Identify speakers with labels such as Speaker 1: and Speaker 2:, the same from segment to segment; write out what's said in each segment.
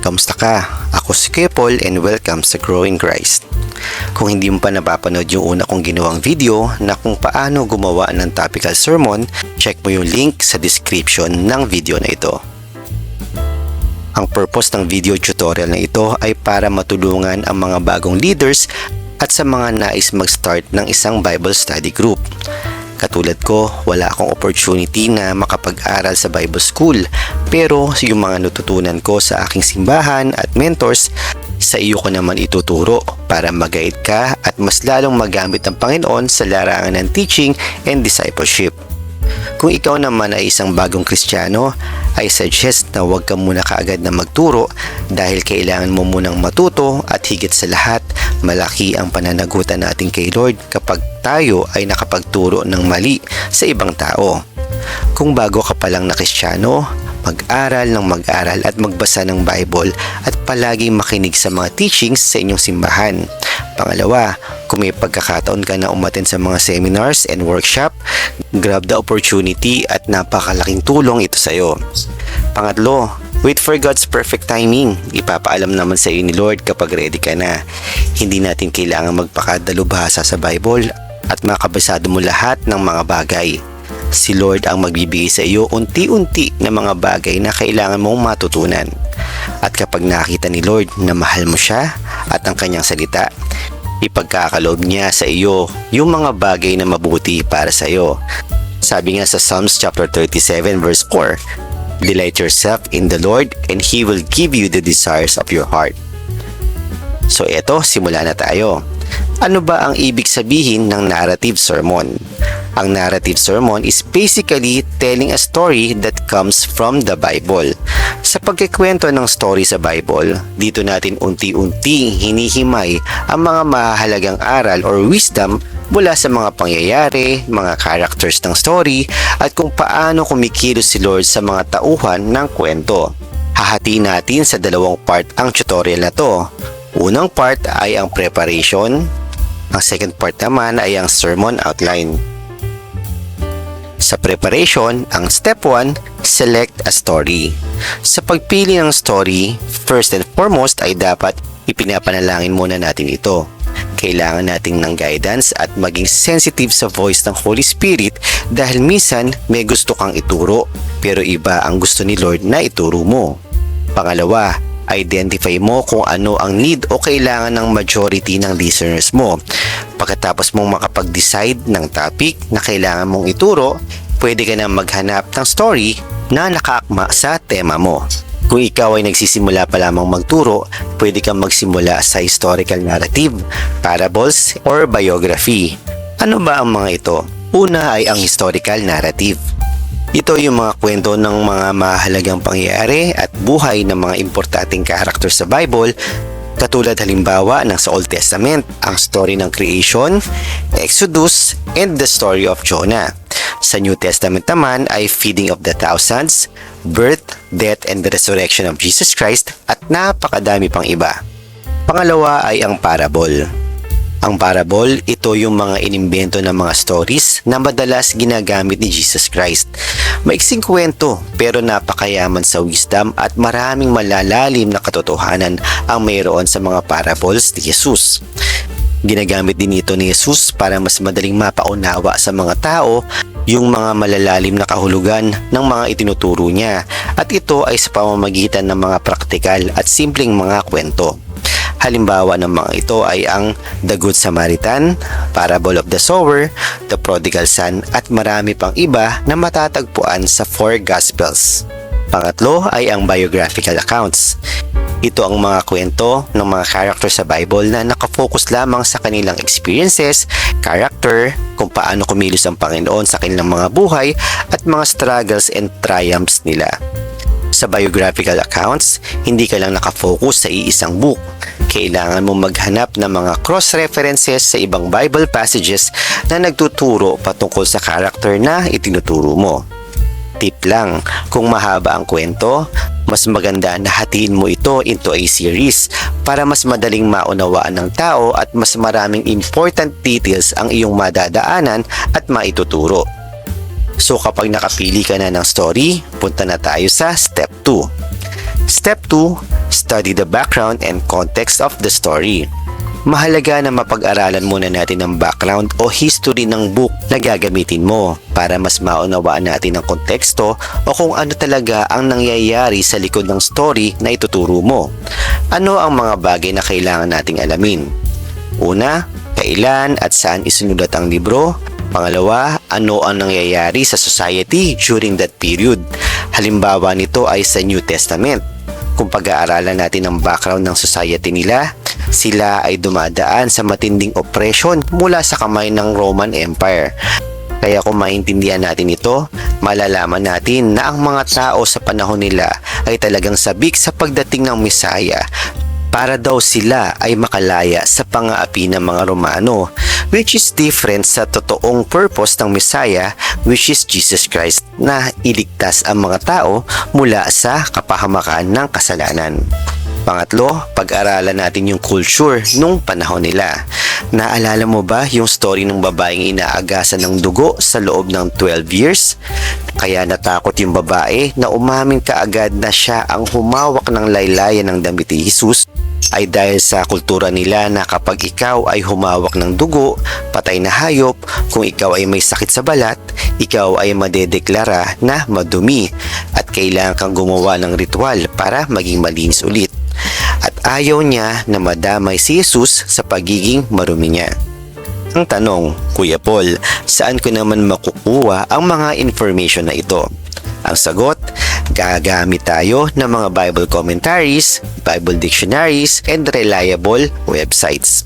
Speaker 1: Kamusta ka? Ako si Kuya Paul and welcome sa Growing Christ. Kung hindi mo pa napapanood yung una kong ginawang video na kung paano gumawa ng topical sermon, check mo yung link sa description ng video na ito. Ang purpose ng video tutorial na ito ay para matulungan ang mga bagong leaders at sa mga nais mag-start ng isang Bible study group. Katulad ko, wala akong opportunity na makapag-aral sa Bible School, pero yung mga natutunan ko sa aking simbahan at mentors, sa iyo ko naman ituturo para mag-guide ka at mas lalong magamit ng Panginoon sa larangan ng teaching and discipleship. Kung ikaw naman ay isang bagong Kristiyano, I suggest na huwag ka muna kaagad na magturo dahil kailangan mo munang matuto at higit sa lahat, malaki ang pananagutan natin kay Lord kapag tayo ay nakapagturo ng mali sa ibang tao. Kung bago ka pa lang na Kristiyano, mag-aral ng mag-aral at magbasa ng Bible at palaging makinig sa mga teachings sa inyong simbahan. Pangalawa, kung may pagkakataon ka na umattend sa mga seminars and workshop, grab the opportunity at napakalaking tulong ito sa iyo. Pangatlo, wait for God's perfect timing. Ipapaalam naman sa iyo ni Lord kapag ready ka na. Hindi natin kailangan magpakadalubhasa sa Bible at makabasado mo lahat ng mga bagay. Si Lord ang magbibigay sa iyo unti-unti na mga bagay na kailangan mong matutunan. At kapag nakita ni Lord na mahal mo siya at ang kanyang salita, ipagkakaloob niya sa iyo yung mga bagay na mabuti para sa iyo. Sabi nga sa Psalms chapter 37 verse 4, "Delight yourself in the Lord and He will give you the desires of your heart." So eto, simula na tayo. Ano ba ang ibig sabihin ng narrative sermon? Ang narrative sermon is basically telling a story that comes from the Bible. Sa pagkikwento ng story sa Bible, dito natin unti-unting hinihimay ang mga mahalagang aral or wisdom mula sa mga pangyayari, mga characters ng story, at kung paano kumikilos si Lord sa mga tauhan ng kwento. Hahatiin natin sa dalawang part ang tutorial na to. Unang part ay ang preparation, ang second part naman ay ang sermon outline. Sa preparation, ang step 1, select a story. Sa pagpili ng story, first and foremost ay dapat ipinapanalangin muna natin ito. Kailangan natin ng guidance at maging sensitive sa voice ng Holy Spirit dahil minsan may gusto kang ituro pero iba ang gusto ni Lord na ituro mo. Pangalawa, identify mo kung ano ang need o kailangan ng majority ng listeners mo. Pagkatapos mong makapag-decide ng topic na kailangan mong ituro, pwede ka na maghanap ng story na nakaakma sa tema mo. Kung ikaw ay nagsisimula pa lamang magturo, pwede kang magsimula sa historical narrative, parables, or biography. Ano ba ang mga ito? Una ay ang historical narrative. Ito yung mga kwento ng mga mahalagang pangyayari at buhay ng mga importanteng character sa Bible, katulad halimbawa ng sa Old Testament, ang story ng creation, Exodus, and the story of Jonah. Sa New Testament naman ay feeding of the thousands, birth, death, and the resurrection of Jesus Christ at napakadami pang iba. Pangalawa ay ang parable. Ang parable, ito yung mga inimbento ng mga stories na madalas ginagamit ni Jesus Christ. Maiksing kwento pero napakayaman sa wisdom at maraming malalalim na katotohanan ang mayroon sa mga parables ni Jesus. Ginagamit din ito ni Jesus para mas madaling mapaunawa sa mga tao yung mga malalalim na kahulugan ng mga itinuturo niya at ito ay sa pamamagitan ng mga praktikal at simpleng mga kwento. Halimbawa ng mga ito ay ang The Good Samaritan, Parable of the Sower, The Prodigal Son at marami pang iba na matatagpuan sa 4 Gospels. Pangatlo ay ang biographical accounts. Ito ang mga kwento ng mga character sa Bible na nakafocus lamang sa kanilang experiences, character, kung paano kumilos ang Panginoon sa kanilang mga buhay at mga struggles and triumphs nila. Sa biographical accounts, hindi ka lang nakafocus sa iisang book. Kailangan mo maghanap ng mga cross-references sa ibang Bible passages na nagtuturo patungkol sa character na itinuturo mo. Tip lang, kung mahaba ang kwento, mas maganda na hatiin mo ito into a series para mas madaling maunawaan ng tao at mas maraming important details ang iyong madadaanan at maituturo. So kapag nakapili ka na ng story, punta na tayo sa step 2. Step 2, study the background and context of the story. Mahalaga na mapag-aralan muna natin ang background o history ng book na gagamitin mo para mas maunawaan natin ang konteksto o kung ano talaga ang nangyayari sa likod ng story na ituturo mo. Ano ang mga bagay na kailangan nating alamin? Una, kailan at saan isinulat ang libro? Pangalawa, ano ang nangyayari sa society during that period? Halimbawa nito ay sa New Testament. Kung pag-aaralan natin ang background ng society nila, sila ay dumadaan sa matinding oppression mula sa kamay ng Roman Empire. Kaya kung maintindihan natin ito, malalaman natin na ang mga tao sa panahon nila ay talagang sabik sa pagdating ng Mesaya para daw sila ay makalaya sa pang-aapi ng mga Romano, which is different sa totoong purpose ng Mesaya, which is Jesus Christ, na iligtas ang mga tao mula sa kapahamakan ng kasalanan. Pangatlo, pag-aralan natin yung culture nung panahon nila. Naalala mo ba yung story ng babaeng inaagasan ng dugo sa loob ng 12 years? Kaya natakot yung babae na umamin kaagad na siya ang humawak ng laylayan ng damit ni Jesus ay dahil sa kultura nila na kapag ikaw ay humawak ng dugo, patay na hayop, kung ikaw ay may sakit sa balat, ikaw ay madedeklara na madumi at kailangan kang gumawa ng ritual para maging malinis ulit. At ayaw niya na madamay si Jesus sa pagiging marumi niya. Ang tanong, Kuya Paul, saan ko naman makukuha ang mga information na ito? Ang sagot, gagamit tayo ng mga Bible commentaries, Bible dictionaries, and reliable websites.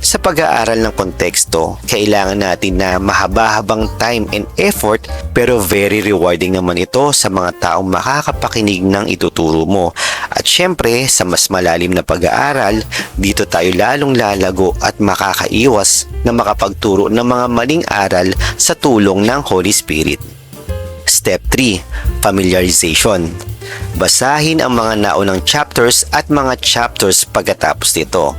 Speaker 1: Sa pag-aaral ng konteksto, kailangan natin na mahaba-habang time and effort pero very rewarding naman ito sa mga taong makakapakinig ng ituturo mo. At syempre, sa mas malalim na pag-aaral, dito tayo lalong lalago at makakaiwas na makapagturo ng mga maling aral sa tulong ng Holy Spirit. Step 3. Familiarization. Basahin ang mga naunang chapters at mga chapters pagkatapos nito.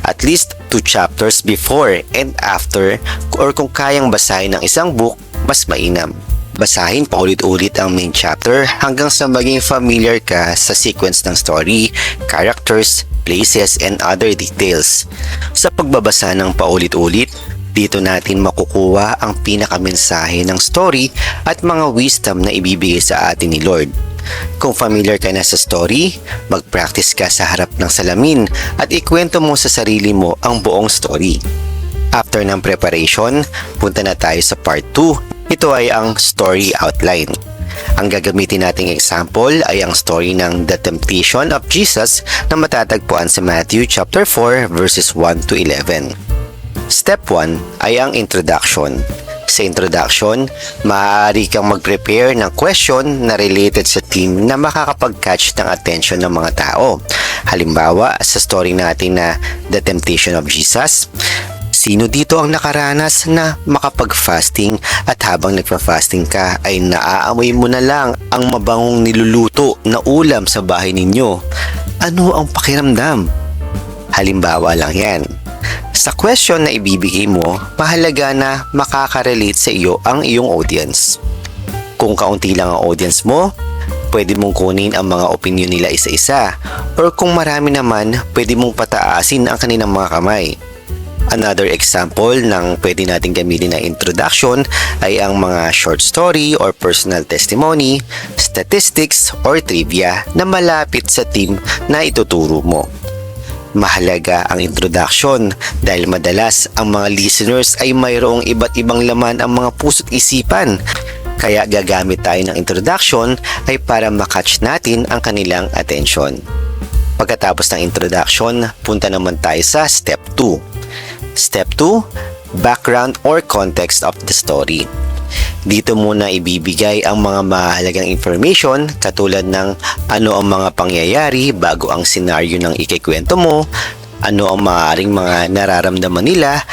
Speaker 1: At least 2 chapters before and after, or kung kayang basahin ng isang book, mas mainam. Basahin paulit-ulit ang main chapter hanggang sa maging familiar ka sa sequence ng story, characters, places, and other details. Sa pagbabasa ng paulit-ulit, dito natin makukuha ang pinakamensahe ng story at mga wisdom na ibibigay sa atin ni Lord. Kung familiar ka na sa story, mag-practice ka sa harap ng salamin at ikwento mo sa sarili mo ang buong story. After ng preparation, punta na tayo sa part 2. Ito ay ang story outline. Ang gagamitin nating example ay ang story ng The Temptation of Jesus na matatagpuan sa Matthew chapter 4 verses 1 to 11. Step 1 ay ang introduction. Sa introduction, maaari kang mag-prepare ng question na related sa theme na makakapag-catch ng attention ng mga tao. Halimbawa, sa story natin na The Temptation of Jesus, sino dito ang nakaranas na makapag-fasting at habang nagpa-fasting ka ay naaamoy mo na lang ang mabangong niluluto na ulam sa bahay ninyo? Ano ang pakiramdam? Halimbawa lang yan. Sa question na ibibigay mo, mahalaga na makaka-relate sa iyo ang iyong audience. Kung kaunti lang ang audience mo, pwede mong kunin ang mga opinion nila isa-isa, or kung marami naman, pwede mong pataasin ang kanilang mga kamay. Another example ng pwede natin gamitin na introduction ay ang mga short story or personal testimony, statistics, or trivia na malapit sa theme na ituturo mo. Mahalaga ang introduction dahil madalas ang mga listeners ay mayroong iba't ibang laman ang mga puso't isipan. Kaya gagamit tayo ng introduction ay para makatch natin ang kanilang attention. Pagkatapos ng introduction, punta naman tayo sa step 2. Step 2, background or context of the story. Dito muna ibibigay ang mga mahalagang information katulad ng ano ang mga pangyayari bago ang senaryo ng ikikwento mo, ano ang maaaring mga nararamdaman nila,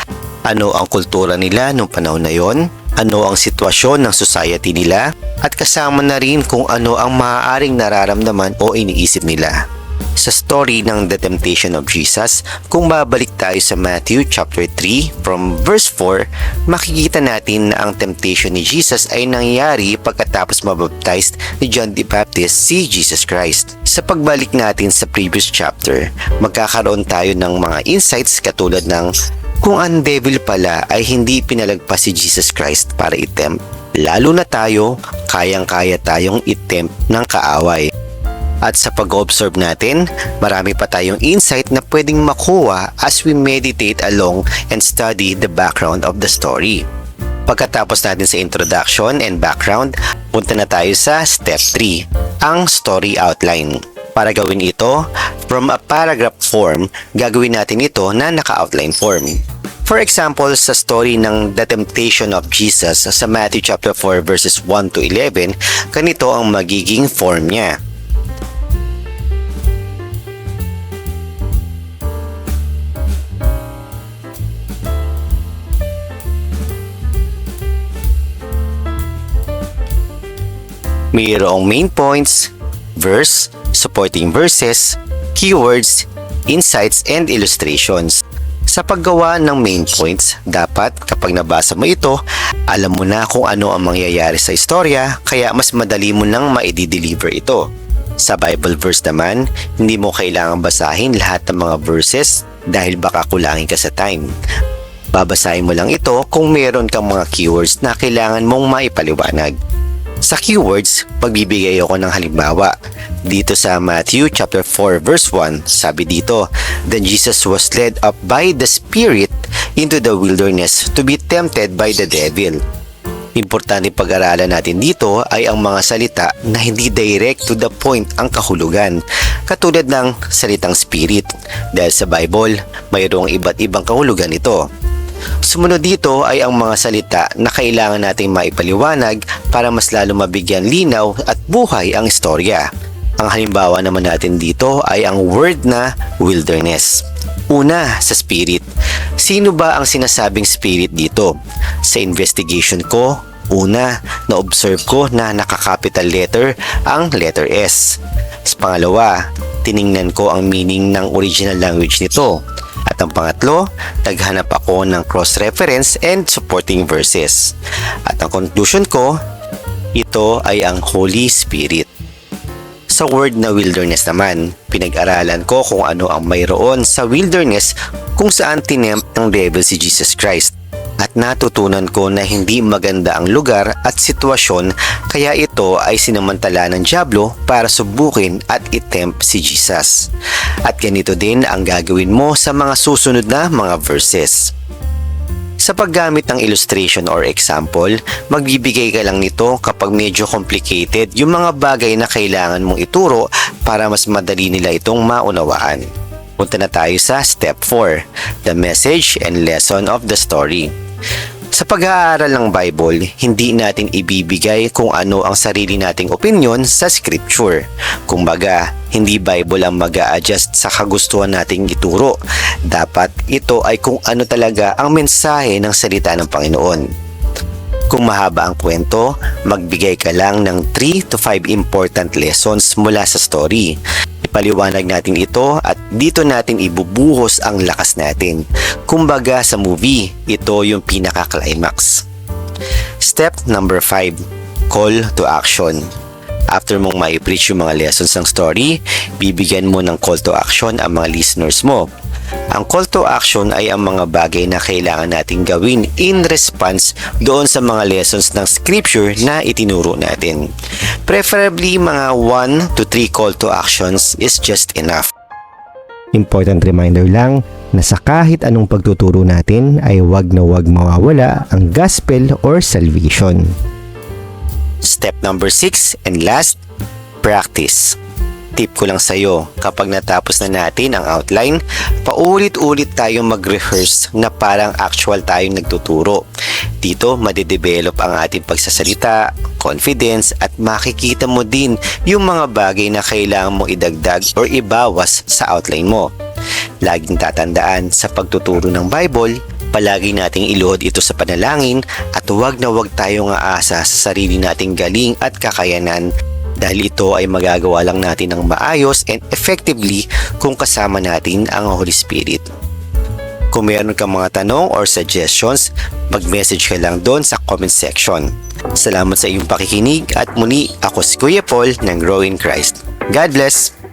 Speaker 1: ano ang kultura nila noong panahon na yon, ano ang sitwasyon ng society nila, at kasama na rin kung ano ang maaaring nararamdaman o iniisip nila. Sa story ng The Temptation of Jesus, kung babalik tayo sa Matthew chapter 3 from verse 4, makikita natin na ang temptation ni Jesus ay nangyari pagkatapos mabaptized ni John the Baptist si Jesus Christ. Sa pagbalik natin sa previous chapter, magkakaroon tayo ng mga insights katulad ng kung ang devil pala ay hindi pinalagpas si Jesus Christ para i-tempt. Lalo na tayo, kayang-kaya tayong i-tempt ng kaaway. At sa pag-observe natin, marami pa tayong insight na pwedeng makuha as we meditate along and study the background of the story. Pagkatapos natin sa introduction and background, punta na tayo sa step 3, ang story outline. Para gawin ito, from a paragraph form, gagawin natin ito na naka-outline form. For example, sa story ng The Temptation of Jesus sa Matthew chapter 4 verses 1 to 11, ganito ang magiging form niya. Mayroong main points, verse, supporting verses, keywords, insights, and illustrations. Sa paggawa ng main points, dapat kapag nabasa mo ito, alam mo na kung ano ang mangyayari sa istorya, kaya mas madali mo nang maidi-deliver ito. Sa Bible verse naman, hindi mo kailangang basahin lahat ng mga verses dahil baka kulangin ka sa time. Babasahin mo lang ito kung meron kang mga keywords na kailangan mong maipaliwanag. Sa keywords, pagbibigay ako ng halimbawa. Dito sa Matthew chapter 4 verse 1, sabi dito, "Then Jesus was led up by the Spirit into the wilderness to be tempted by the devil." Importante pag-aralan natin dito ay ang mga salita na hindi direct to the point ang kahulugan, katulad ng salitang spirit, dahil sa Bible, mayroong iba't ibang kahulugan ito. Sumunod dito ay ang mga salita na kailangan nating maipaliwanag para mas lalo mabigyan linaw at buhay ang istorya. Ang halimbawa naman natin dito ay ang word na wilderness. Una, sa spirit. Sino ba ang sinasabing spirit dito? Sa investigation ko, una, na-observe ko na naka-capital letter ang letter S. Sa pangalawa, tiningnan ko ang meaning ng original language nito. At ang pangatlo, naghanap ako ng cross-reference and supporting verses. At ang conclusion ko, ito ay ang Holy Spirit. Sa word na wilderness naman, pinag-aralan ko kung ano ang mayroon sa wilderness kung saan tinempt ng devil si Jesus Christ. At natutunan ko na hindi maganda ang lugar at sitwasyon, kaya ito ay sinamantala ng dyablo para subukin at itempt si Jesus. At ganito din ang gagawin mo sa mga susunod na mga verses. Sa paggamit ng illustration or example, magbibigay ka lang nito kapag medyo complicated yung mga bagay na kailangan mong ituro para mas madali nila itong maunawaan. Punta na tayo sa step 4, the message and lesson of the story. Sa pag-aaral ng Bible, hindi natin ibibigay kung ano ang sarili nating opinion sa scripture. Kumbaga, hindi Bible ang mag-a-adjust sa kagustuhan nating ituro. Dapat ito ay kung ano talaga ang mensahe ng salita ng Panginoon. Kung mahaba ang kwento, magbigay ka lang ng 3 to 5 important lessons mula sa story. Ipaliwanag natin ito at dito natin ibubuhos ang lakas natin. Kumbaga sa movie, ito yung pinaka-climax. Step number 5, call to action. After mong mai-preach yung mga lessons ng story, bibigyan mo ng call to action ang mga listeners mo. Ang call to action ay ang mga bagay na kailangan nating gawin in response doon sa mga lessons ng scripture na itinuro natin. Preferably mga 1 to 3 call to actions is just enough. Important reminder lang na sa kahit anong pagtuturo natin ay wag na wag mawawala ang gospel or salvation. Step number 6 and last, practice. Tip ko lang sa'yo, kapag natapos na natin ang outline, paulit-ulit tayong mag-rehearse na parang actual tayong nagtuturo. Dito, madedevelop ang ating pagsasalita, confidence, at makikita mo din yung mga bagay na kailangan mo idagdag or ibawas sa outline mo. Laging tatandaan, sa pagtuturo ng Bible, palagi nating iluhod ito sa panalangin at huwag na huwag tayong aasa sa sarili nating galing at kakayanan. dahil ito ay magagawa lang natin ng maayos and effectively kung kasama natin ang Holy Spirit. Kung meron kang mga tanong or suggestions, mag-message ka lang doon sa comment section. Salamat sa iyong pakikinig at muli ako si Kuya Paul ng Grow in Christ. God bless!